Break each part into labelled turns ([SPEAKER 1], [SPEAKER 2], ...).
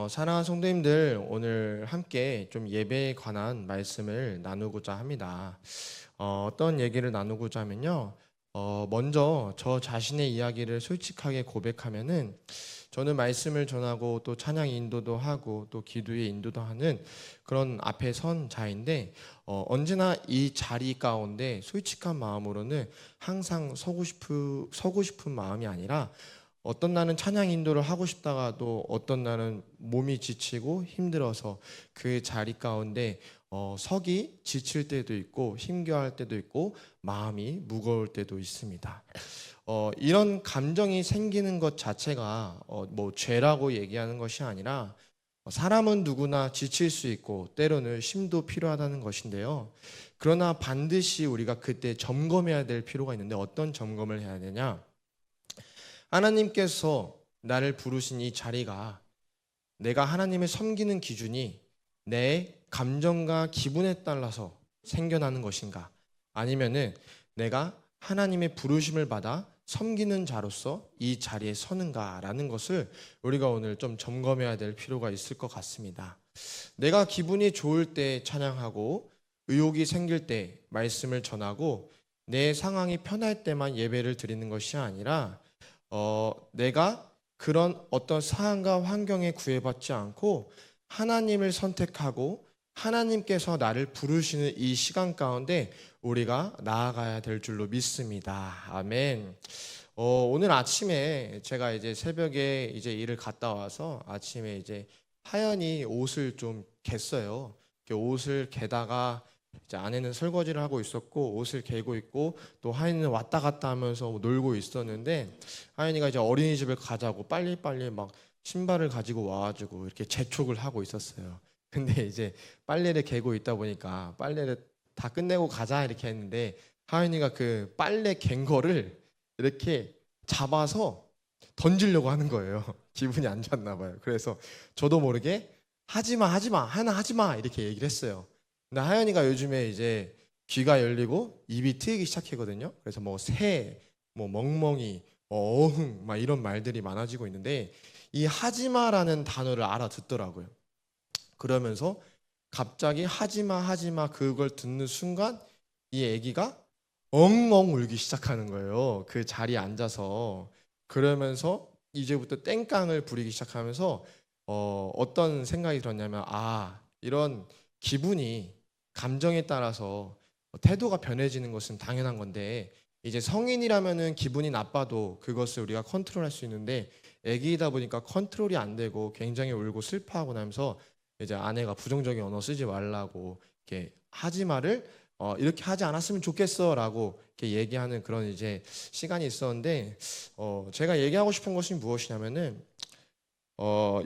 [SPEAKER 1] 사랑하는 성도님들, 오늘 함께 좀 예배에 관한 말씀을 나누고자 합니다. 어떤 얘기를 나누고자 하면요. 먼저 저 자신의 이야기를 솔직하게 고백하면은 저는 말씀을 전하고 또 찬양 인도도 하고 또 기도의 인도도 하는 그런 앞에 선 자인데, 언제나 이 자리 가운데 솔직한 마음으로는 항상 서고 싶은 마음이 아니라, 어떤 날은 찬양 인도를 하고 싶다가도 어떤 날은 몸이 지치고 힘들어서 그 자리 가운데 서기 지칠 때도 있고 힘겨워할 때도 있고 마음이 무거울 때도 있습니다. 이런 감정이 생기는 것 자체가 뭐 죄라고 얘기하는 것이 아니라, 사람은 누구나 지칠 수 있고 때로는 쉼도 필요하다는 것인데요. 그러나 반드시 우리가 그때 점검해야 될 필요가 있는데, 어떤 점검을 해야 되냐? 하나님께서 나를 부르신 이 자리가, 내가 하나님을 섬기는 기준이 내 감정과 기분에 따라서 생겨나는 것인가, 아니면은 내가 하나님의 부르심을 받아 섬기는 자로서 이 자리에 서는가라는 것을 우리가 오늘 좀 점검해야 될 필요가 있을 것 같습니다. 내가 기분이 좋을 때 찬양하고 의욕이 생길 때 말씀을 전하고 내 상황이 편할 때만 예배를 드리는 것이 아니라, 내가 그런 어떤 상황과 환경에 구애받지 않고 하나님을 선택하고 하나님께서 나를 부르시는 이 시간 가운데 우리가 나아가야 될 줄로 믿습니다. 아멘. 오늘 아침에 제가 이제 새벽에 이제 일을 갔다 와서 아침에 이제 하연이 옷을 좀 갰어요. 옷을 개다가 이제 아내는 설거지를 하고 있었고 옷을 개고 있고 또 하연이는 왔다 갔다 하면서 놀고 있었는데, 하연이가 이제 어린이집에 가자고 빨리빨리 막 신발을 가지고 와가지고 이렇게 재촉을 하고 있었어요. 근데 이제 빨래를 개고 있다 보니까 빨래를 다 끝내고 가자 이렇게 했는데, 하연이가 그 빨래 갠 거를 이렇게 잡아서 던지려고 하는 거예요. 기분이 안 좋았나 봐요. 그래서 저도 모르게 하지마 하지마 하연아 하지마 이렇게 얘기를 했어요. 근데 하연이가 요즘에 이제 귀가 열리고 입이 트이기 시작하거든요. 그래서 뭐 새, 뭐 멍멍이, 어흥 막 이런 말들이 많아지고 있는데, 이 하지마라는 단어를 알아듣더라고요. 그러면서 갑자기 하지마 하지마 그걸 듣는 순간 이 애기가 엉엉 울기 시작하는 거예요. 그 자리에 앉아서. 그러면서 이제부터 땡깡을 부리기 시작하면서 어떤 생각이 들었냐면, 이런 기분이 감정에 따라서 태도가 변해지는 것은 당연한 건데, 이제 성인이라면은 기분이 나빠도 그것을 우리가 컨트롤할 수 있는데, 아기이다 보니까 컨트롤이 안 되고 굉장히 울고 슬퍼하고 나면서 이제 아내가 부정적인 언어 쓰지 말라고, 이렇게 하지 말을 이렇게 하지 않았으면 좋겠어라고 이렇게 얘기하는 그런 이제 시간이 있었는데, 제가 얘기하고 싶은 것이 무엇이냐면은,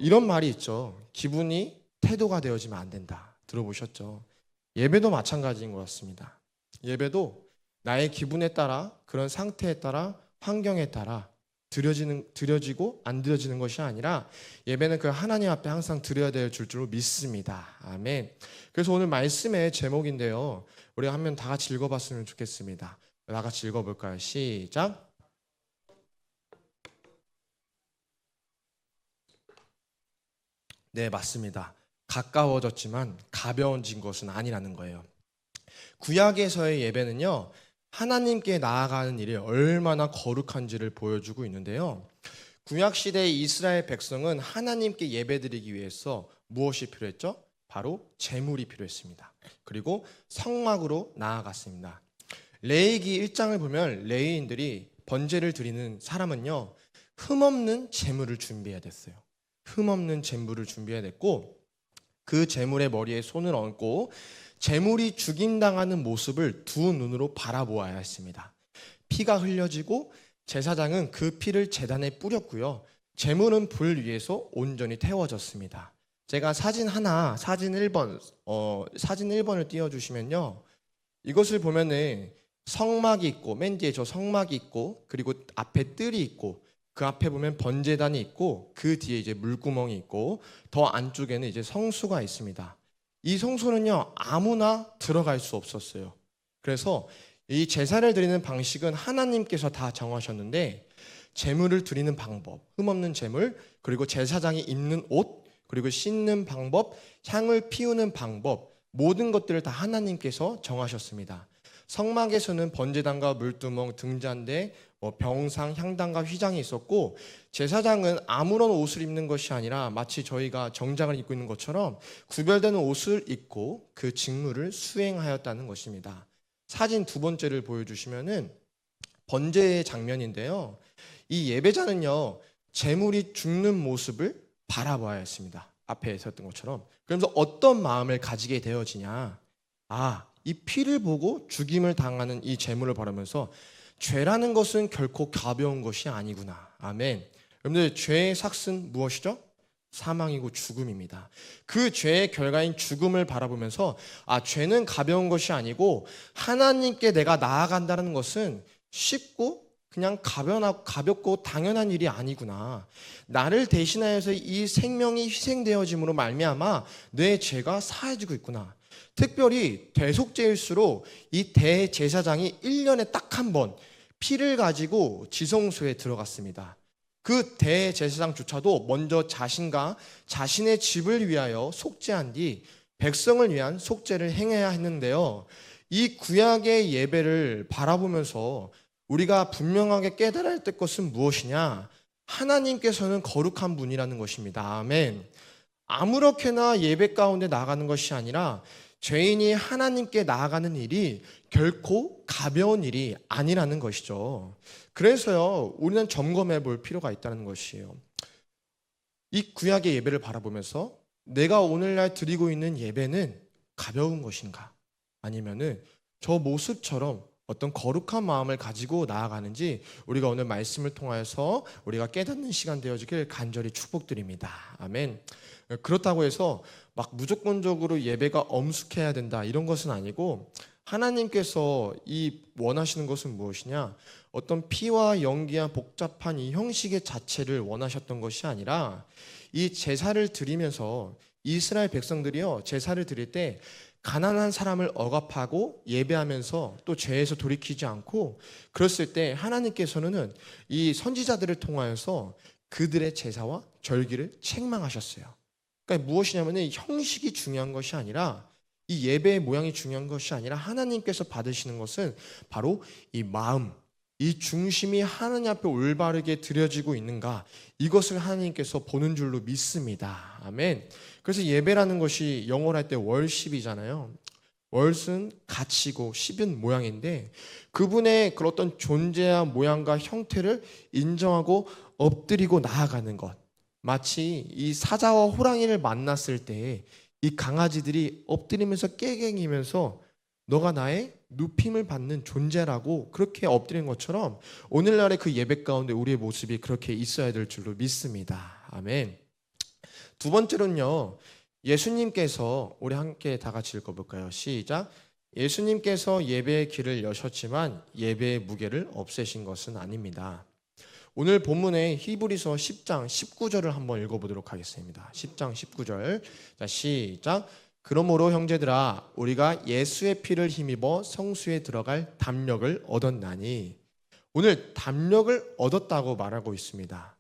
[SPEAKER 1] 이런 말이 있죠. 기분이 태도가 되어지면 안 된다. 들어보셨죠? 예배도 마찬가지인 것 같습니다. 예배도 나의 기분에 따라, 그런 상태에 따라, 환경에 따라 드려지고 안 드려지는 것이 아니라, 예배는 그 하나님 앞에 항상 드려야 될 줄로 믿습니다. 아멘. 그래서 오늘 말씀의 제목인데요, 우리 한번 다 같이 읽어봤으면 좋겠습니다. 다 같이 읽어볼까요? 시작. 네, 맞습니다. 가까워졌지만 가벼워진 것은 아니라는 거예요. 구약에서의 예배는요, 하나님께 나아가는 일이 얼마나 거룩한지를 보여주고 있는데요. 구약 시대의 이스라엘 백성은 하나님께 예배드리기 위해서 무엇이 필요했죠? 바로 제물이 필요했습니다. 그리고 성막으로 나아갔습니다. 레위기 1장을 보면 레위인들이 번제를 드리는 사람은요, 흠없는 제물을 준비해야 됐어요. 흠없는 제물을 준비해야 됐고, 그 제물의 머리에 손을 얹고 제물이 죽임당하는 모습을 두 눈으로 바라보아야 했습니다. 피가 흘려지고 제사장은 그 피를 제단에 뿌렸고요. 제물은 불 위에서 온전히 태워졌습니다. 제가 사진 1번을 띄워주시면요, 이것을 보면은 성막이 있고, 맨 뒤에 저 성막이 있고, 그리고 앞에 뜰이 있고, 그 앞에 보면 번제단이 있고, 그 뒤에 이제 물구멍이 있고, 더 안쪽에는 이제 성수가 있습니다. 이 성소는요, 아무나 들어갈 수 없었어요. 그래서 이 제사를 드리는 방식은 하나님께서 다 정하셨는데, 제물을 드리는 방법, 흠없는 제물, 그리고 제사장이 입는 옷, 그리고 씻는 방법, 향을 피우는 방법, 모든 것들을 다 하나님께서 정하셨습니다. 성막에서는 번제단과 물두멍, 등잔대, 병상, 향단과 휘장이 있었고, 제사장은 아무런 옷을 입는 것이 아니라 마치 저희가 정장을 입고 있는 것처럼 구별되는 옷을 입고 그 직무를 수행하였다는 것입니다. 사진 두 번째를 보여주시면은 번제의 장면인데요. 이 예배자는요, 제물이 죽는 모습을 바라봐야 했습니다. 앞에 있었던 것처럼. 그러면서 어떤 마음을 가지게 되어지냐? 이 피를 보고 죽임을 당하는 이 제물을 바라면서 죄라는 것은 결코 가벼운 것이 아니구나. 아멘. 여러분들, 죄의 삭은 무엇이죠? 사망이고 죽음입니다. 그 죄의 결과인 죽음을 바라보면서 죄는 가벼운 것이 아니고 하나님께 내가 나아간다는 것은 쉽고 그냥 가볍고 당연한 일이 아니구나. 나를 대신하여서 이 생명이 희생되어짐으로 말미암아 내 죄가 사해지고 있구나. 특별히 대속죄일수록 이 대제사장이 1년에 딱 한 번 피를 가지고 지성소에 들어갔습니다. 그 대제사장조차도 먼저 자신과 자신의 집을 위하여 속죄한 뒤 백성을 위한 속죄를 행해야 했는데요. 이 구약의 예배를 바라보면서 우리가 분명하게 깨달아야 될 것은 무엇이냐? 하나님께서는 거룩한 분이라는 것입니다. 아멘. 아무렇게나 예배 가운데 나가는 것이 아니라 죄인이 하나님께 나아가는 일이 결코 가벼운 일이 아니라는 것이죠. 그래서요, 우리는 점검해 볼 필요가 있다는 것이에요. 이 구약의 예배를 바라보면서 내가 오늘날 드리고 있는 예배는 가벼운 것인가? 아니면은 저 모습처럼 어떤 거룩한 마음을 가지고 나아가는지 우리가 오늘 말씀을 통하여서 우리가 깨닫는 시간 되어지길 간절히 축복드립니다. 아멘. 그렇다고 해서 막 무조건적으로 예배가 엄숙해야 된다 이런 것은 아니고, 하나님께서 이 원하시는 것은 무엇이냐? 어떤 피와 연기와 복잡한 이 형식의 자체를 원하셨던 것이 아니라, 이 제사를 드리면서 이스라엘 백성들이요, 제사를 드릴 때 가난한 사람을 억압하고 예배하면서 또 죄에서 돌이키지 않고, 그랬을 때 하나님께서는 이 선지자들을 통하여서 그들의 제사와 절기를 책망하셨어요. 그러니까 무엇이냐면 형식이 중요한 것이 아니라, 이 예배의 모양이 중요한 것이 아니라 하나님께서 받으시는 것은 바로 이 마음, 이 중심이 하나님 앞에 올바르게 드려지고 있는가, 이것을 하나님께서 보는 줄로 믿습니다. 아멘. 그래서 예배라는 것이 영어로 할 때 월십이잖아요. 월은 가치고 십은 모양인데, 그분의 그런 어떤 존재와 모양과 형태를 인정하고 엎드리고 나아가는 것, 마치 이 사자와 호랑이를 만났을 때 이 강아지들이 엎드리면서 깨갱이면서 너가 나의 눕힘을 받는 존재라고 그렇게 엎드린 것처럼, 오늘날의 그 예배 가운데 우리의 모습이 그렇게 있어야 될 줄로 믿습니다. 아멘. 두 번째로는요, 예수님께서, 우리 함께 다 같이 읽어볼까요? 시작. 예수님께서 예배의 길을 여셨지만 예배의 무게를 없애신 것은 아닙니다. 오늘 본문의 히브리서 10장 19절을 한번 읽어보도록 하겠습니다. 10장 19절. 자, 시작. 그러므로 형제들아, 우리가 예수의 피를 힘입어 성수에 들어갈 담력을 얻었나니. 오늘 담력을 얻었다고 말하고 있습니다.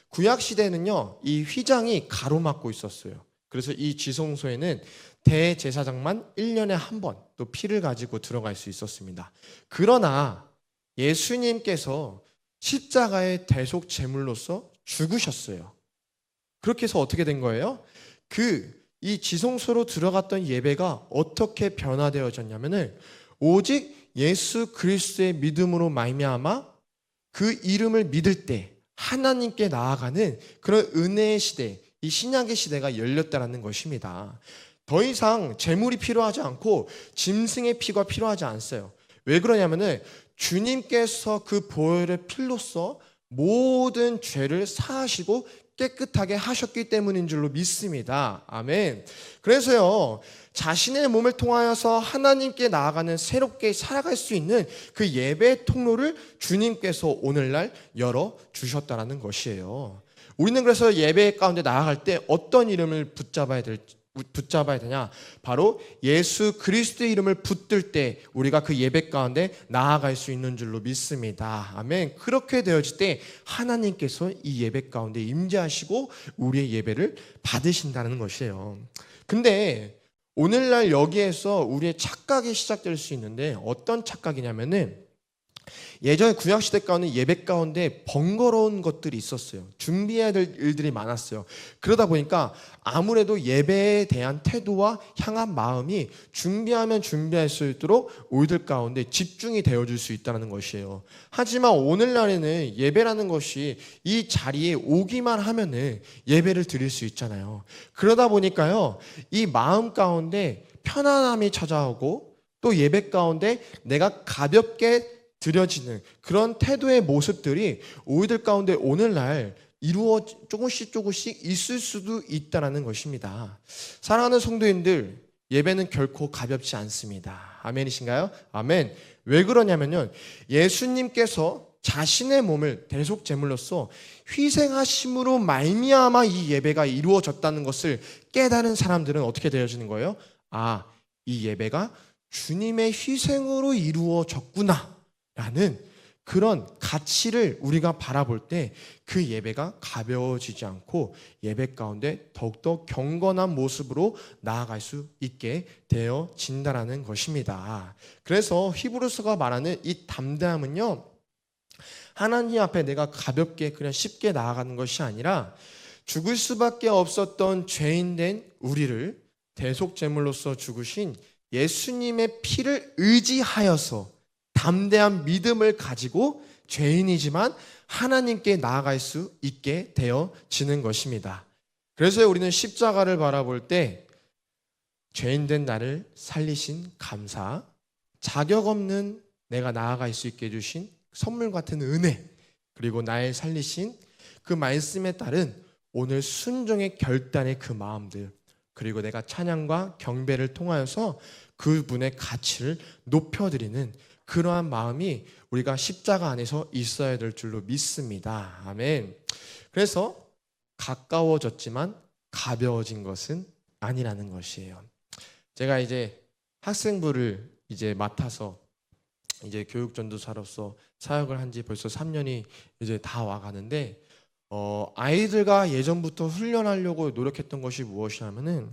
[SPEAKER 1] 구약 시대에는요, 이 휘장이 가로막고 있었어요. 그래서 이 지성소에는 대제사장만 1년에 한 번 또 피를 가지고 들어갈 수 있었습니다. 그러나 예수님께서 십자가의 대속 제물로서 죽으셨어요. 그렇게 해서 어떻게 된 거예요? 이 지성소로 들어갔던 예배가 어떻게 변화되어졌냐면은, 오직 예수 그리스도의 믿음으로 말미암아 그 이름을 믿을 때 하나님께 나아가는 그런 은혜의 시대, 이 신약의 시대가 열렸다는 것입니다. 더 이상 제물이 필요하지 않고 짐승의 피가 필요하지 않았어요. 왜 그러냐면은 주님께서 그 보혈의 피로써 모든 죄를 사하시고 깨끗하게 하셨기 때문인 줄로 믿습니다. 아멘. 그래서요, 자신의 몸을 통하여서 하나님께 나아가는, 새롭게 살아갈 수 있는 그 예배 통로를 주님께서 오늘날 열어주셨다는 것이에요. 우리는 그래서 예배 가운데 나아갈 때 어떤 이름을 붙잡아야 될지, 붙잡아야 되냐? 바로 예수 그리스도의 이름을 붙들 때 우리가 그 예배 가운데 나아갈 수 있는 줄로 믿습니다. 아멘. 그렇게 되어질 때 하나님께서 이 예배 가운데 임재하시고 우리의 예배를 받으신다는 것이에요. 근데 오늘날 여기에서 우리의 착각이 시작될 수 있는데 어떤 착각이냐면은 예전에 구약시대 가운데 예배 가운데 번거로운 것들이 있었어요. 준비해야 될 일들이 많았어요. 그러다 보니까 아무래도 예배에 대한 태도와 향한 마음이 준비하면 준비할 수 있도록 우리들 가운데 집중이 되어줄 수 있다는 것이에요. 하지만 오늘날에는 예배라는 것이 이 자리에 오기만 하면은 예배를 드릴 수 있잖아요. 그러다 보니까요, 이 마음 가운데 편안함이 찾아오고 또 예배 가운데 내가 가볍게 드려지는 그런 태도의 모습들이 우리들 가운데 오늘날 조금씩 있을 수도 있다는 것입니다. 사랑하는 성도님들, 예배는 결코 가볍지 않습니다. 아멘이신가요? 아멘. 왜 그러냐면요, 예수님께서 자신의 몸을 대속제물로서 희생하심으로 말미암아 이 예배가 이루어졌다는 것을 깨달은 사람들은 어떻게 되어지는 거예요? 아, 이 예배가 주님의 희생으로 이루어졌구나 라는 그런 가치를 우리가 바라볼 때 그 예배가 가벼워지지 않고 예배 가운데 더욱더 경건한 모습으로 나아갈 수 있게 되어진다는 것입니다. 그래서 히브리서가 말하는 이 담대함은요, 하나님 앞에 내가 가볍게 그냥 쉽게 나아가는 것이 아니라 죽을 수밖에 없었던 죄인된 우리를 대속제물로서 죽으신 예수님의 피를 의지하여서 담대한 믿음을 가지고 죄인이지만 하나님께 나아갈 수 있게 되어지는 것입니다. 그래서 우리는 십자가를 바라볼 때 죄인된 나를 살리신 감사, 자격 없는 내가 나아갈 수 있게 해주신 선물 같은 은혜, 그리고 나를 살리신 그 말씀에 따른 오늘 순종의 결단의 그 마음들, 그리고 내가 찬양과 경배를 통하여서 그분의 가치를 높여드리는 그러한 마음이 우리가 십자가 안에서 있어야 될 줄로 믿습니다. 아멘. 그래서 가까워졌지만 가벼워진 것은 아니라는 것이에요. 제가 이제 학생부를 이제 맡아서 이제 교육전도사로서 사역을 한 지 벌써 3년이 이제 다 와가는데, 아이들과 예전부터 훈련하려고 노력했던 것이 무엇이냐면은,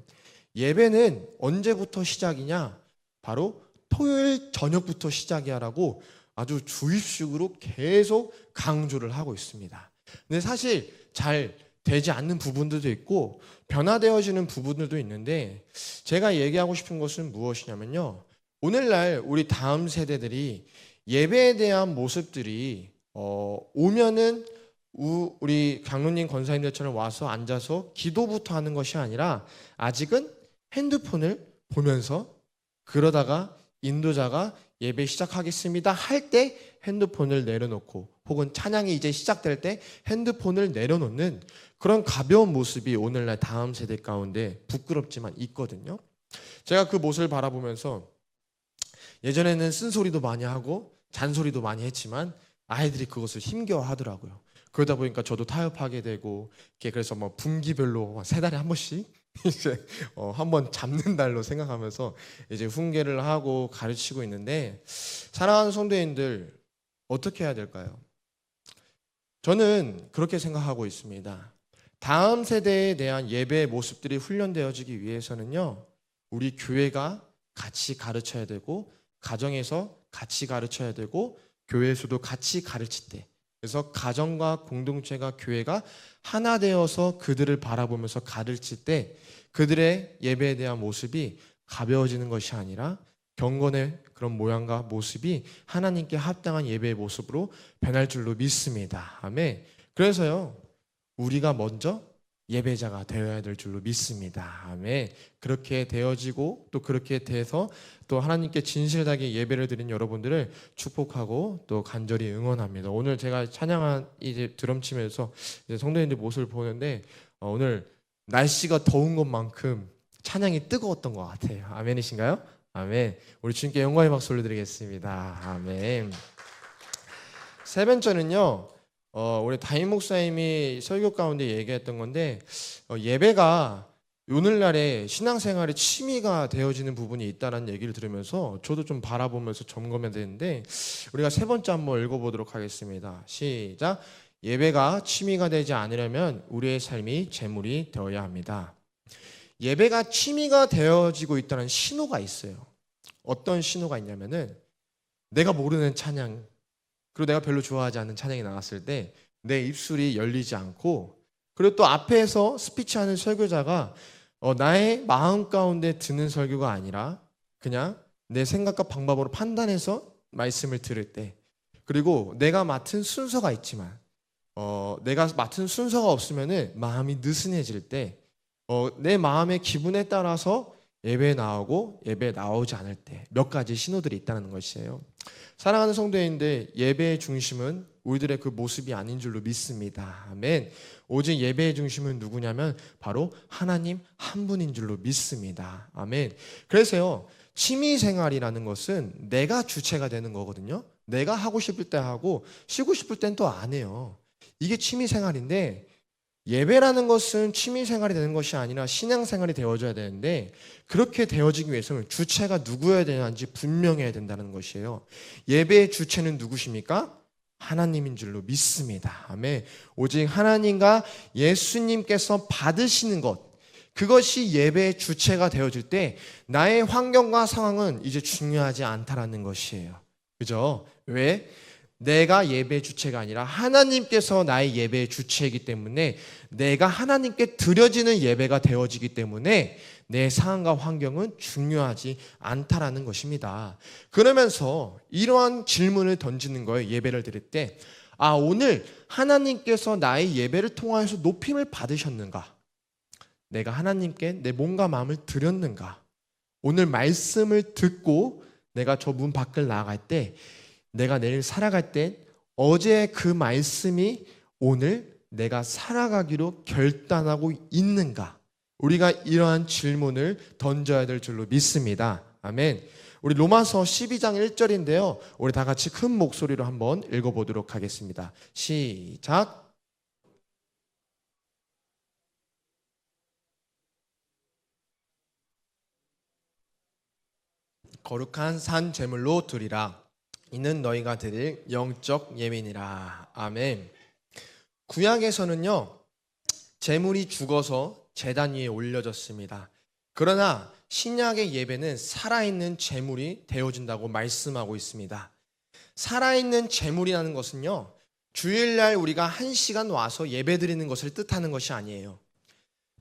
[SPEAKER 1] 예배는 언제부터 시작이냐? 바로 토요일 저녁부터 시작이야라고 아주 주입식으로 계속 강조를 하고 있습니다. 근데 사실 잘 되지 않는 부분들도 있고 변화되어지는 부분들도 있는데, 제가 얘기하고 싶은 것은 무엇이냐면요, 오늘날 우리 다음 세대들이 예배에 대한 모습들이 오면은 우리 강로님 권사님들처럼 와서 앉아서 기도부터 하는 것이 아니라 아직은 핸드폰을 보면서, 그러다가 인도자가 예배 시작하겠습니다 할 때 핸드폰을 내려놓고, 혹은 찬양이 이제 시작될 때 핸드폰을 내려놓는 그런 가벼운 모습이 오늘날 다음 세대 가운데 부끄럽지만 있거든요. 제가 그 모습을 바라보면서 예전에는 쓴소리도 많이 하고 잔소리도 많이 했지만 아이들이 그것을 힘겨워하더라고요. 그러다 보니까 저도 타협하게 되고, 그래서 뭐 분기별로 3달에 한 번씩 이제 한번 잡는 달로 생각하면서 이제 훈계를 하고 가르치고 있는데, 사랑하는 성도님들, 어떻게 해야 될까요? 저는 그렇게 생각하고 있습니다. 다음 세대에 대한 예배의 모습들이 훈련되어지기 위해서는요, 우리 교회가 같이 가르쳐야 되고, 가정에서 같이 가르쳐야 되고, 교회에서도 같이 가르칠 때, 그래서 가정과 공동체가, 교회가 하나 되어서 그들을 바라보면서 가르칠 때 그들의 예배에 대한 모습이 가벼워지는 것이 아니라 경건의 그런 모양과 모습이 하나님께 합당한 예배의 모습으로 변할 줄로 믿습니다. 아멘. 그래서요, 우리가 먼저 예배자가 되어야 될 줄로 믿습니다. 아멘. 그렇게 되어지고 또 그렇게 돼서 또 하나님께 진실하게 예배를 드린 여러분들을 축복하고 또 간절히 응원합니다. 오늘 제가 찬양한 이제 드럼 치면서 이제 성도님들 모습을 보는데, 오늘 날씨가 더운 것만큼 찬양이 뜨거웠던 것 같아요. 아멘이신가요? 아멘. 우리 주님께 영광의 박수 올려드리겠습니다. 아멘. 세 번째는요, 우리 담임 목사님이 설교 가운데 얘기했던 건데, 예배가 오늘날의 신앙생활의 취미가 되어지는 부분이 있다는 얘기를 들으면서 저도 좀 바라보면서 점검해야 되는데, 우리가 세 번째 한번 읽어보도록 하겠습니다. 시작. 예배가 취미가 되지 않으려면 우리의 삶이 제물이 되어야 합니다. 예배가 취미가 되어지고 있다는 신호가 있어요. 어떤 신호가 있냐면은, 내가 모르는 찬양, 그리고 내가 별로 좋아하지 않는 찬양이 나왔을 때 내 입술이 열리지 않고, 그리고 또 앞에서 스피치하는 설교자가 나의 마음 가운데 드는 설교가 아니라 그냥 내 생각과 방법으로 판단해서 말씀을 들을 때, 그리고 내가 맡은 순서가 있지만 내가 맡은 순서가 없으면은 마음이 느슨해질 때, 내 마음의 기분에 따라서 예배에 나오고 예배에 나오지 않을 때 몇 가지 신호들이 있다는 것이에요. 사랑하는 성도인데, 예배의 중심은 우리들의 그 모습이 아닌 줄로 믿습니다. 아멘. 오직 예배의 중심은 누구냐면 바로 하나님 한 분인 줄로 믿습니다. 아멘. 그래서요, 취미생활이라는 것은 내가 주체가 되는 거거든요. 내가 하고 싶을 때 하고 쉬고 싶을 땐 또 안 해요. 이게 취미생활인데, 예배라는 것은 취미생활이 되는 것이 아니라 신앙생활이 되어져야 되는데, 그렇게 되어지기 위해서는 주체가 누구여야 되는지 분명해야 된다는 것이에요. 예배의 주체는 누구십니까? 하나님인 줄로 믿습니다. 아멘. 오직 하나님과 예수님께서 받으시는 것, 그것이 예배의 주체가 되어질 때 나의 환경과 상황은 이제 중요하지 않다라는 것이에요. 그죠? 왜? 내가 예배의 주체가 아니라 하나님께서 나의 예배의 주체이기 때문에, 내가 하나님께 드려지는 예배가 되어지기 때문에 내 상황과 환경은 중요하지 않다라는 것입니다. 그러면서 이러한 질문을 던지는 거예요. 예배를 드릴 때, 오늘 하나님께서 나의 예배를 통하여서 높임을 받으셨는가? 내가 하나님께 내 몸과 마음을 드렸는가? 오늘 말씀을 듣고 내가 저 문 밖을 나아갈 때, 내가 내일 살아갈 때 어제 그 말씀이 오늘 내가 살아가기로 결단하고 있는가? 우리가 이러한 질문을 던져야 될 줄로 믿습니다. 아멘. 우리 로마서 12장 1절인데요. 우리 다 같이 큰 목소리로 한번 읽어보도록 하겠습니다. 시작. 거룩한 산 제물로 드리라. 이는 너희가 드릴 영적 예민이라. 아멘. 구약에서는요, 제물이 죽어서 제단 위에 올려졌습니다. 그러나 신약의 예배는 살아있는 제물이 되어진다고 말씀하고 있습니다. 살아있는 제물이라는 것은요, 주일날 우리가 1시간 와서 예배 드리는 것을 뜻하는 것이 아니에요.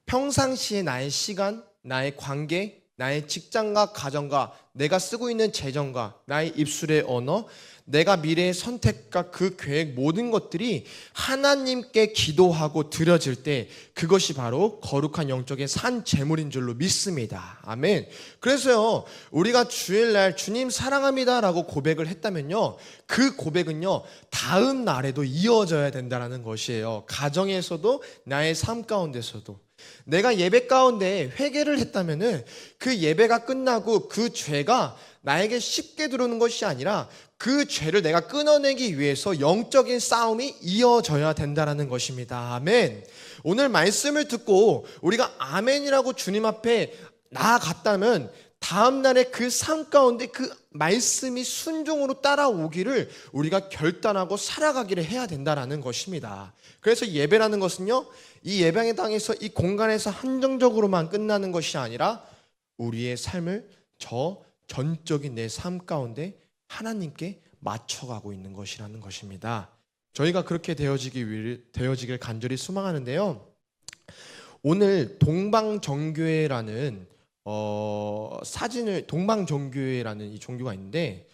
[SPEAKER 1] 평상시에 나의 시간, 나의 관계, 나의 직장과 가정과 내가 쓰고 있는 재정과 나의 입술의 언어, 내가 미래의 선택과 그 계획, 모든 것들이 하나님께 기도하고 드려질 때 그것이 바로 거룩한 영적의 산 제물인 줄로 믿습니다. 아멘. 그래서요, 우리가 주일날 주님 사랑합니다 라고 고백을 했다면요, 그 고백은요 다음 날에도 이어져야 된다는 것이에요. 가정에서도 나의 삶 가운데서도. 내가 예배 가운데 회개를 했다면은 그 예배가 끝나고 그 죄가 나에게 쉽게 들어오는 것이 아니라 그 죄를 내가 끊어내기 위해서 영적인 싸움이 이어져야 된다는 것입니다. 아멘. 오늘 말씀을 듣고 우리가 아멘이라고 주님 앞에 나아갔다면 다음 날에 그 삶 가운데 그 말씀이 순종으로 따라오기를 우리가 결단하고 살아가기를 해야 된다는 것입니다. 그래서 예배라는 것은요, 이 예배의 당에서 이 공간에서 한정적으로만 끝나는 것이 아니라 우리의 삶을 저 전적인 내 삶 가운데 하나님께 맞춰가고 있는 것이라는 것입니다. 저희가 그렇게 되어지길 간절히 소망하는데요. 오늘 동방정교회라는 동방정교회라는 이 종교가 있는데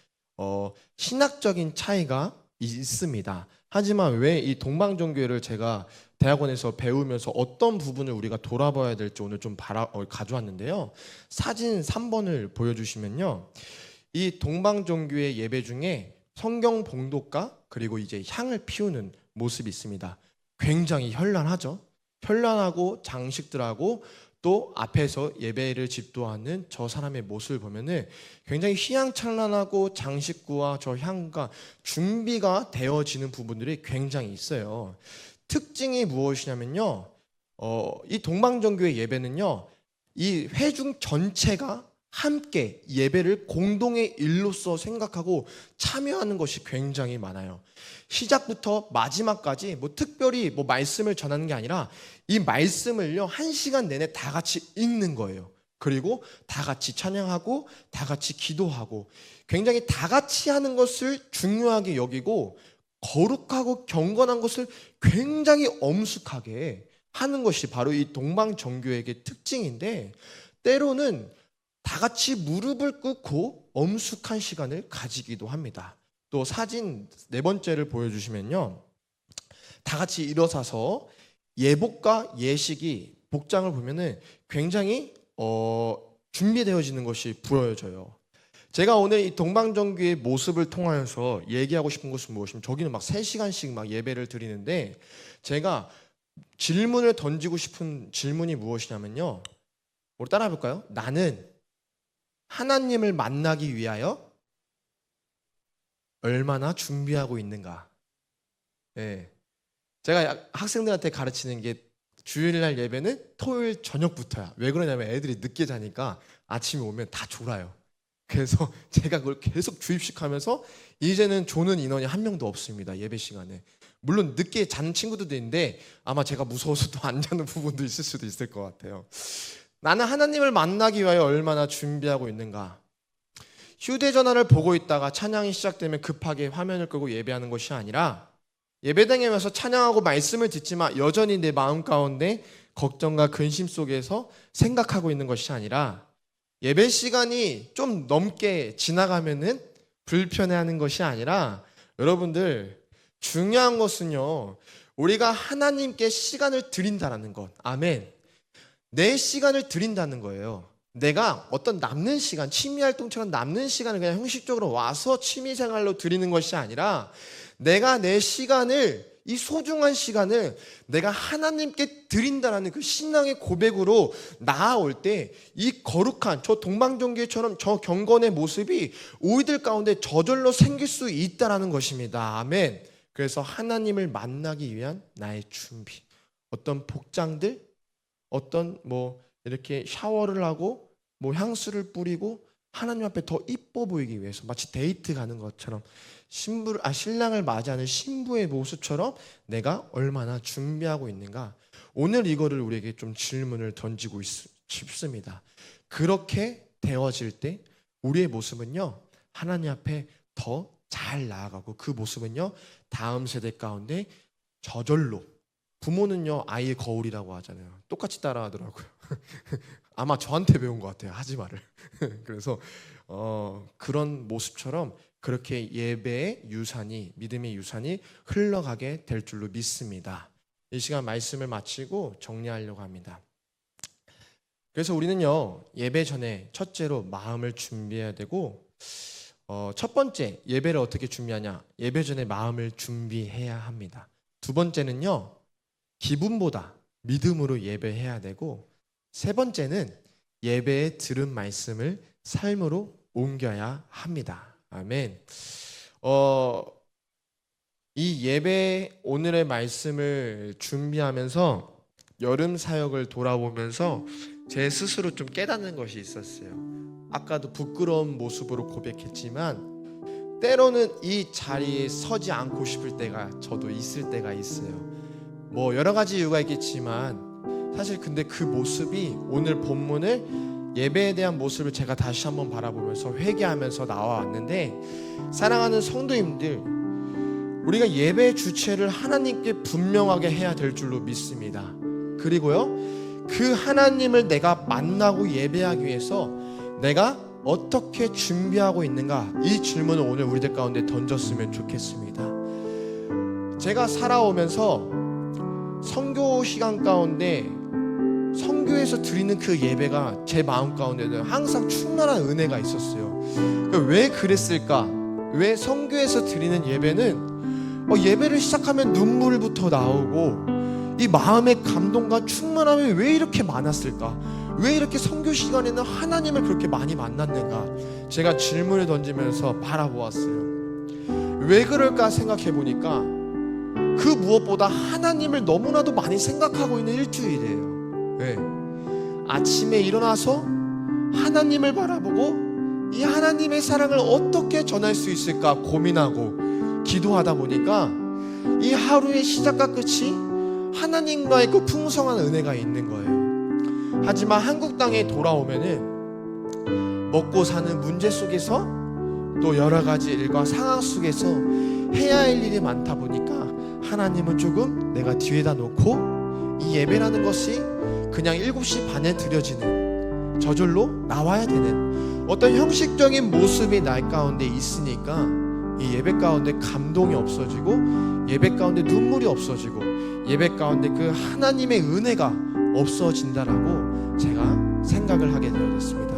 [SPEAKER 1] 신학적인 차이가 있습니다. 하지만 왜 이 동방정교회를 제가 대학원에서 배우면서 어떤 부분을 우리가 돌아봐야 될지 오늘 좀 가져왔는데요. 사진 3번을 보여주시면요, 이 동방종교의 예배 중에 성경 봉독과 그리고 이제 향을 피우는 모습이 있습니다. 굉장히 현란하죠. 현란하고 장식들하고 또 앞에서 예배를 집도하는 저 사람의 모습을 보면은 굉장히 휘황찬란하고 장식구와 저 향과 준비가 되어지는 부분들이 굉장히 있어요. 특징이 무엇이냐면요, 이 동방종교의 예배는요, 이 회중 전체가 함께 예배를 공동의 일로서 생각하고 참여하는 것이 굉장히 많아요. 시작부터 마지막까지 특별히 말씀을 전하는 게 아니라 이 말씀을요 1시간 내내 다 같이 읽는 거예요. 그리고 다 같이 찬양하고 다 같이 기도하고 굉장히 다 같이 하는 것을 중요하게 여기고 거룩하고 경건한 것을 굉장히 엄숙하게 하는 것이 바로 이 동방정교회의 특징인데, 때로는 다 같이 무릎을 꿇고 엄숙한 시간을 가지기도 합니다. 또 사진 4번째를 보여주시면요, 다 같이 일어서서 예복과 예식이 복장을 보면은 굉장히 준비되어지는 것이 보여져요. 제가 오늘 이 동방정교의 모습을 통하여서 얘기하고 싶은 것은 무엇이냐면, 저기는 3시간씩 예배를 드리는데 제가 질문을 던지고 싶은 질문이 무엇이냐면요, 우리 따라해 볼까요? 나는 하나님을 만나기 위하여 얼마나 준비하고 있는가? 네. 제가 학생들한테 가르치는 게 주일날 예배는 토요일 저녁부터야. 왜 그러냐면 애들이 늦게 자니까 아침에 오면 다 졸아요. 그래서 제가 그걸 계속 주입식하면서 이제는 조는 인원이 한 명도 없습니다, 예배 시간에. 물론 늦게 자는 친구들도 있는데 아마 제가 무서워서 또 안 자는 부분도 있을 수도 있을 것 같아요. 나는 하나님을 만나기 위하여 얼마나 준비하고 있는가? 휴대전화를 보고 있다가 찬양이 시작되면 급하게 화면을 끄고 예배하는 것이 아니라, 예배당에 와서 찬양하고 말씀을 듣지만 여전히 내 마음 가운데 걱정과 근심 속에서 생각하고 있는 것이 아니라, 예배 시간이 좀 넘게 지나가면은 불편해하는 것이 아니라, 여러분들 중요한 것은요, 우리가 하나님께 시간을 드린다는 것. 아멘. 내 시간을 드린다는 거예요. 내가 어떤 남는 시간, 취미활동처럼 남는 시간을 그냥 형식적으로 와서 취미생활로 드리는 것이 아니라, 내가 내 시간을, 이 소중한 시간을 내가 하나님께 드린다는 그 신앙의 고백으로 나아올 때 이 거룩한 저 동방정교회처럼 저 경건의 모습이 우리들 가운데 저절로 생길 수 있다는 것입니다. 아멘. 그래서 하나님을 만나기 위한 나의 준비, 어떤 복장들, 어떤 이렇게 샤워를 하고 향수를 뿌리고 하나님 앞에 더 이뻐 보이기 위해서, 마치 데이트 가는 것처럼 신랑을 맞이하는 신부의 모습처럼 내가 얼마나 준비하고 있는가. 오늘 이거를 우리에게 좀 질문을 던지고 싶습니다. 그렇게 되어질 때 우리의 모습은요, 하나님 앞에 더 잘 나아가고, 그 모습은요 다음 세대 가운데 저절로, 부모는요 아이의 거울이라고 하잖아요. 똑같이 따라하더라고요. 아마 저한테 배운 것 같아요, 하지 말을. 그래서 그런 모습처럼 그렇게 예배의 유산이, 믿음의 유산이 흘러가게 될 줄로 믿습니다. 이 시간 말씀을 마치고 정리하려고 합니다. 그래서 우리는요, 예배 전에 첫째로 마음을 준비해야 되고, 첫 번째, 예배를 어떻게 준비하냐? 예배 전에 마음을 준비해야 합니다. 두 번째는요, 기분보다 믿음으로 예배해야 되고, 세 번째는 예배에 들은 말씀을 삶으로 옮겨야 합니다. 아멘. 이 예배, 오늘의 말씀을 준비하면서 여름 사역을 돌아보면서 제 스스로 좀 깨닫는 것이 있었어요. 아까도 부끄러운 모습으로 고백했지만 때로는 이 자리에 서지 않고 싶을 때가 저도 있을 때가 있어요. 여러 가지 이유가 있겠지만 사실 근데 그 모습이, 오늘 본문을 예배에 대한 모습을 제가 다시 한번 바라보면서 회개하면서 나와왔는데, 사랑하는 성도님들, 우리가 예배 주체를 하나님께 분명하게 해야 될 줄로 믿습니다. 그리고요, 그 하나님을 내가 만나고 예배하기 위해서 내가 어떻게 준비하고 있는가, 이 질문을 오늘 우리들 가운데 던졌으면 좋겠습니다. 제가 살아오면서 선교 시간 가운데 선교에서 드리는 그 예배가 제 마음 가운데는 항상 충만한 은혜가 있었어요. 왜 그랬을까? 왜 선교에서 드리는 예배는 예배를 시작하면 눈물부터 나오고 이 마음의 감동과 충만함이 왜 이렇게 많았을까? 왜 이렇게 선교 시간에는 하나님을 그렇게 많이 만났는가? 제가 질문을 던지면서 바라보았어요. 왜 그럴까 생각해 보니까 그 무엇보다 하나님을 너무나도 많이 생각하고 있는 일주일이에요. 네. 아침에 일어나서 하나님을 바라보고 이 하나님의 사랑을 어떻게 전할 수 있을까 고민하고 기도하다 보니까 이 하루의 시작과 끝이 하나님과의 그 풍성한 은혜가 있는 거예요. 하지만 한국 땅에 돌아오면은 먹고 사는 문제 속에서 또 여러 가지 일과 상황 속에서 해야 할 일이 많다 보니까 하나님은 조금 내가 뒤에다 놓고 이 예배라는 것이 그냥 7시 반에 드려지는 저절로 나와야 되는 어떤 형식적인 모습이 날 가운데 있으니까 이 예배 가운데 감동이 없어지고 예배 가운데 눈물이 없어지고 예배 가운데 그 하나님의 은혜가 없어진다라고 제가 생각을 하게 되었습니다.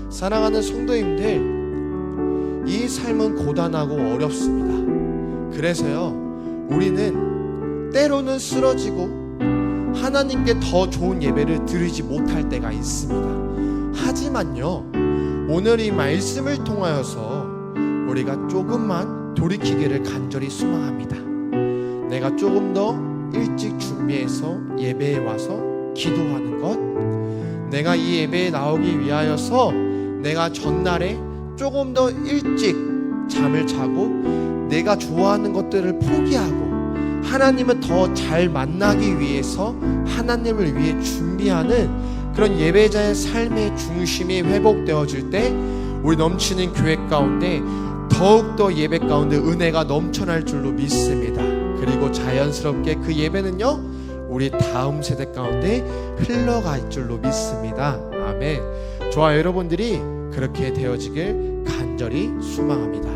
[SPEAKER 1] 사랑하는 성도님들, 이 삶은 고단하고 어렵습니다. 그래서요, 우리는 때로는 쓰러지고 하나님께 더 좋은 예배를 드리지 못할 때가 있습니다. 하지만요, 오늘 이 말씀을 통하여서 우리가 조금만 돌이키기를 간절히 소망합니다. 내가 조금 더 일찍 준비해서 예배에 와서 기도하는 것, 내가 이 예배에 나오기 위하여서 내가 전날에 조금 더 일찍 잠을 자고 내가 좋아하는 것들을 포기하고 하나님을 더 잘 만나기 위해서 하나님을 위해 준비하는 그런 예배자의 삶의 중심이 회복되어질 때 우리 넘치는 교회 가운데 더욱더 예배 가운데 은혜가 넘쳐날 줄로 믿습니다. 그리고 자연스럽게 그 예배는요, 우리 다음 세대 가운데 흘러갈 줄로 믿습니다. 아멘. 저와 여러분들이 그렇게 되어지길 간절히 소망합니다.